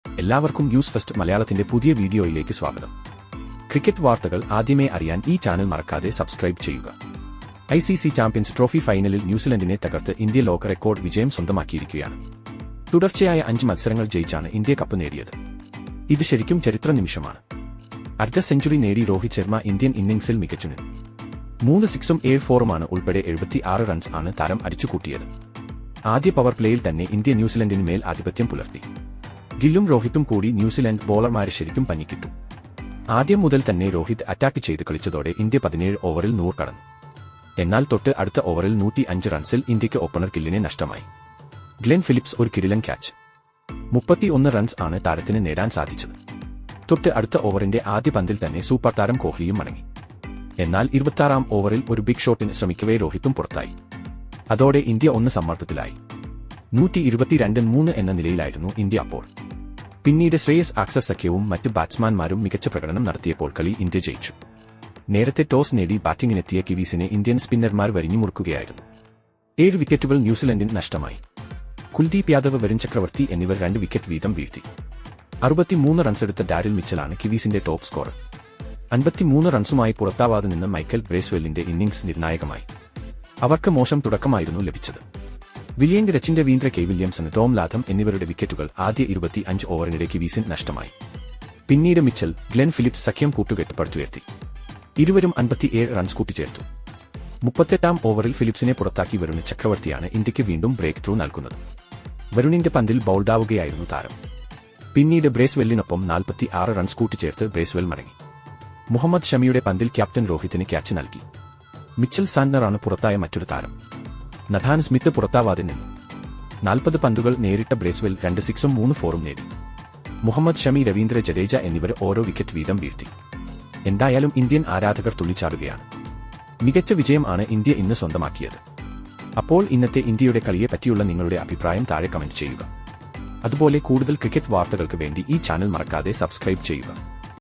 എല്ലാവർക്കും news first മലയാളത്തിന്റെ പുതിയ വീഡിയോയിലേക്ക് സ്വാഗതം. ക്രിക്കറ്റ് വാർത്തകൾ ആദ്യമേ അറിയാൻ ഈ ചാനൽ മറക്കാതെ സബ്സ്ക്രൈബ് ചെയ്യുക. ICC ചാമ്പ്യൻസ് ട്രോഫി ഫൈനലിൽ ന്യൂസിലൻഡിനെ തകർത്ത് ഇന്ത്യ ലോക റെക്കോർഡ് വിജയം സ്വന്തമാക്കിയിരിക്കുകയാണ്. തുടർച്ചയായ 5 മത്സരങ്ങൾ ജയിച്ചാണ് ഇന്ത്യ കപ്പ് നേടിയത്. ഇത് ശരിക്കും ചരിത്ര നിമിഷമാണ്. അർദ്ധ സെഞ്ചുറി നേടി രോഹിത് ശർമ്മ ഇന്ത്യൻ ഇന്നിംഗ്സിൽ മികച്ചു നിന്നു. 3 സിക്സും 7 ഫോറുമാണ് ഉൾപ്പെടെ 76 റൺസ് ആണ് താരം അടിച്ചുകൂട്ടിയത്. ആദ്യ പവർ പ്ലേയിൽ തന്നെ ഇന്ത്യ ന്യൂസിലൻഡിന് മേൽ ആധിപത്യം പുലർത്തി. ഗില്ലും രോഹിത്തും കൂടി ന്യൂസിലൻഡ് ബോളർമാരെ ശരിക്കും പഞ്ഞിക്കിട്ടു. ആദ്യം മുതൽ തന്നെ രോഹിത് അറ്റാക്ക് ചെയ്ത് കളിച്ചതോടെ ഇന്ത്യ 17 ഓവറിൽ 100 കടന്നു. എന്നാൽ തൊട്ട് അടുത്ത ഓവറിൽ 105 റൺസിൽ ഇന്ത്യയ്ക്ക് ഓപ്പണർ ഗില്ലിനെ നഷ്ടമായി. ഗ്ലെൻ ഫിലിപ്സ് ഒരു കിടിലൻ ക്യാച്ച്. 31 റൺസ് ആണ് താരത്തിന് നേടാൻ സാധിച്ചത്. തൊട്ട് അടുത്ത ഓവറിന്റെ ആദ്യ പന്തിൽ തന്നെ സൂപ്പർ താരം കോഹ്ലിയും മടങ്ങി. എന്നാൽ 26ാം ഓവറിൽ ഒരു ബിഗ് ഷോട്ടിന് ശ്രമിക്കവേ രോഹിത്തും പുറത്തായി. അതോടെ ഇന്ത്യ 1 സമ്മർദ്ദത്തിലായി. 122-3 എന്ന നിലയിലായിരുന്നു ഇന്ത്യ അപ്പോൾ. പിന്നീട് ശ്രേയസ് അക്സർ സഖ്യവും മറ്റ് ബാറ്റ്സ്മാൻമാരും മികച്ച പ്രകടനം നടത്തിയപ്പോൾ കളി ഇന്ത്യ ജയിച്ചു. നേരത്തെ ടോസ് നേടി ബാറ്റിംഗിനെത്തിയ കിവീസിനെ ഇന്ത്യൻ സ്പിന്നർമാർ വരിഞ്ഞുമുറുക്കുകയായിരുന്നു. 7 വിക്കറ്റുകൾ ന്യൂസിലൻഡിന് നഷ്ടമായി. കുൽദീപ് യാദവ്, വരുൺ ചക്രവർത്തി എന്നിവർ 2 വിക്കറ്റ് വീതം വീഴ്ത്തി. 63 റൺസെടുത്ത ഡാരിൽ മിച്ചലാണ് കിവീസിന്റെ ടോപ്പ് സ്കോറർ. 53 റൺസുമായി പുറത്താവാതെ നിന്ന് മൈക്കൽ ബ്രേസ്വെല്ലിന്റെ ഇന്നിംഗ്സ് നിർണായകമായി. അവർക്ക് മോശം തുടക്കമായിരുന്നു ലഭിച്ചത്. വില്യംഗ്, Ravindra K Williamson, Tom Latham എന്നിവരുടെ വിക്കറ്റുകൾ ആദ്യ 25 ഓവറിനിടെ കിവീസിന് നഷ്ടമായി. പിന്നീട് മിച്ചൽ, ഗ്ലെൻ ഫിലിപ്സ് സഖ്യം കൂട്ടുകെട്ട് പടുത്തുയർത്തി. ഇരുവരും 57 റൺസ് കൂട്ടിച്ചേർത്തു. 38ാം ഓവറിൽ ഫിലിപ്സിനെ പുറത്താക്കി വരുൺ ചക്രവർത്തിയാണ് ഇന്ത്യയ്ക്ക് വീണ്ടും ബ്രേക്ക് ത്രൂ നൽകുന്നത്. വരുണിന്റെ പന്തിൽ ബൗൾഡാവുകയായിരുന്നു താരം. പിന്നീട് ബ്രേസ്വെല്ലിനൊപ്പം 46 റൺസ് കൂട്ടിച്ചേർത്ത് ബ്രേസ്വെൽ മടങ്ങി. മുഹമ്മദ് ഷമിയുടെ പന്തിൽ ക്യാപ്റ്റൻ രോഹിത്തിന് ക്യാച്ച് നൽകി. മിച്ചൽ സാന്റ്നറാണ് പുറത്തായ മറ്റൊരു താരം. നഥാൻ സ്മിത്ത് പുറത്താവാതെ നിന്നു. 40 പന്തുകൾ നേരിട്ട ബ്രേസ്വെൽ 2 സിക്സും 3 ഫോറും നേടി. മുഹമ്മദ് ഷമി, രവീന്ദ്ര ജഡേജ എന്നിവർ ഓരോ വിക്കറ്റ് വീതം വീഴ്ത്തി. എന്തായാലും ഇന്ത്യൻ ആരാധകർ തുള്ളിച്ചാടുകയാണ്. മികച്ച വിജയം ആണ് ഇന്ത്യ ഇന്ന് സ്വന്തമാക്കിയത്. അപ്പോൾ ഇന്നത്തെ ഇന്ത്യയുടെ കളിയെ പറ്റിയുള്ള നിങ്ങളുടെ അഭിപ്രായം താഴെ കമന്റ് ചെയ്യുക. അതുപോലെ കൂടുതൽ ക്രിക്കറ്റ് വാർത്തകൾക്ക് വേണ്ടി ഈ ചാനൽ മറക്കാതെ സബ്സ്ക്രൈബ് ചെയ്യുക.